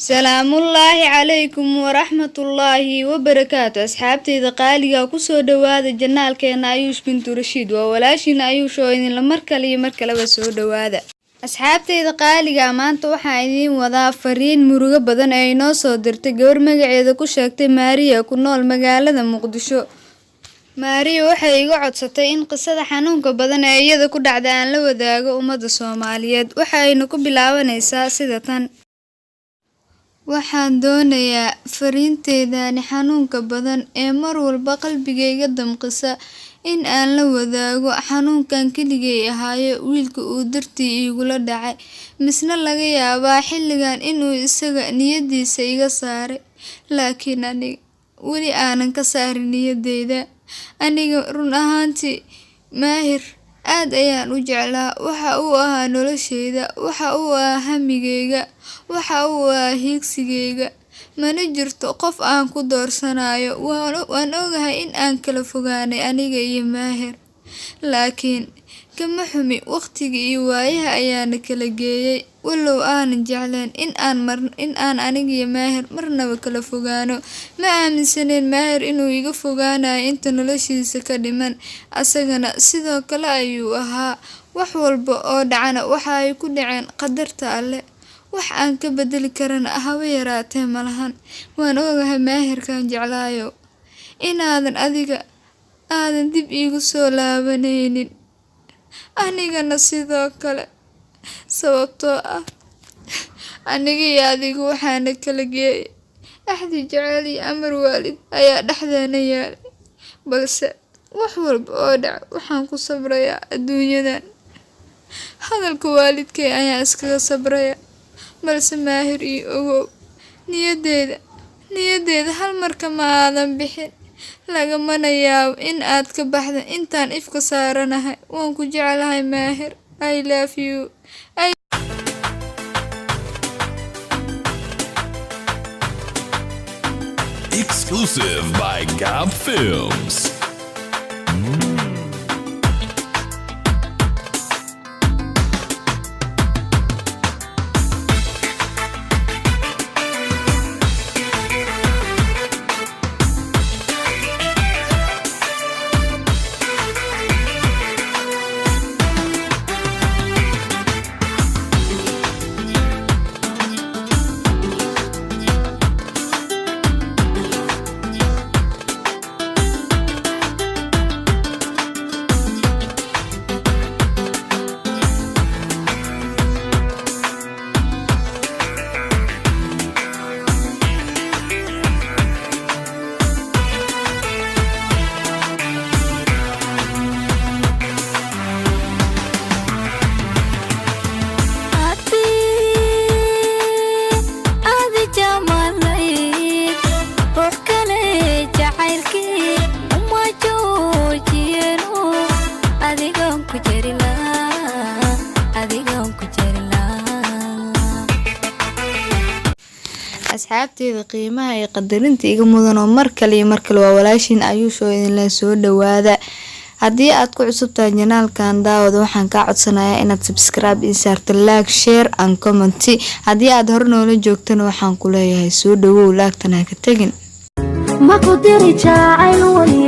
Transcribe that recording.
salaamullaahi calaykum waraxmatullaahi wabarakaatu asxaabtayda qaaliga ku soo dhawaada janaalkeena Ayuush bintu Rashiid waa walaashina Ayuush oo idin mar kale iyo mar kaleba soo dhawaada asxaabtayda qaaliga maanta waxaan idin wadaa fariin murugo badan ee inoo soo dirtay gabar magaceeda ku sheegtay Maariya ku nool magaalada Muqdisho Maariya waxay iga codsatay in qisada xanuunka badan ee iyada ku dhacday aan la wadaago ummadda Soomaaliyeed waxayna ku bilaabanaysaa sida tan waxaan doonayaa fariinteedani xanuunka badan ee mar walba qalbigayga damqisa in aan la wadaago xanuunkan keligay ahaayo wiilka uu dartii igula dhacay misna laga yaabaa xilligan inuu isaga niyadiisa iga saaray laakiin aniga weli aanan ka saarin niyadeyda aniga run ahaantii Maahir aad ayaan u jeclaa waxa uu ahaa nolosheyda waxa uu ahaa hamigeyga waxa uu ahaa hiigsigeyga mana jirto qof aan ku doorsanayo waan ogahay in aan kala fogaanay aniga iyo Maahir laakiin kama xumi waqtiga iyo waayaha ayaana kala geeyay walow aanan jecleen in aan aniga iyo Maahir marnaba kala fogaano ma aaminsaneen Maahir inuu iga fogaanayo inta noloshiisa ka dhiman asagana sidoo kale ayuu ahaa wax walba oo dhacana waxa ay ku dhaceen qadarta Alle wax aan ka bedeli karana haba yaraatee malahan waan ogahay Maahirkan jeclaayo inaadan adiga aadan dib iigu soo laabanaynin anigana sidoo kale sababtoo ah aniga iyo adigu waxaana kala geeyay axdi jacayl iyo amar waalid ayaa dhexdeena yaalay balse wax walba oo dhaca waxaan ku sabrayaa adduunyadan hadalka waalidkay ayaa iskaga sabraya balse Maahir iyo ogow niyadeeda hal marka ma aadan bixin lagamana yaabo in aad ka baxdo intaan ifka saaranahay waan ku jecelahay Maahir I love you Exclusive by Gab Films. asxaabtayda qiimaha iyo qadarinta iga mudan oo mar kale waa walaashin Ayuush oo idin la soo dhawaada haddii aad ku cusubtahay janaalkan daawada waxaan ka codsanayaa inaad subscribe iyo saarto like share and comment haddii aad hor noola joogtana waxaan ku leeyahay soo dhawow laagtana ka tagin ma ku diri jacayl wali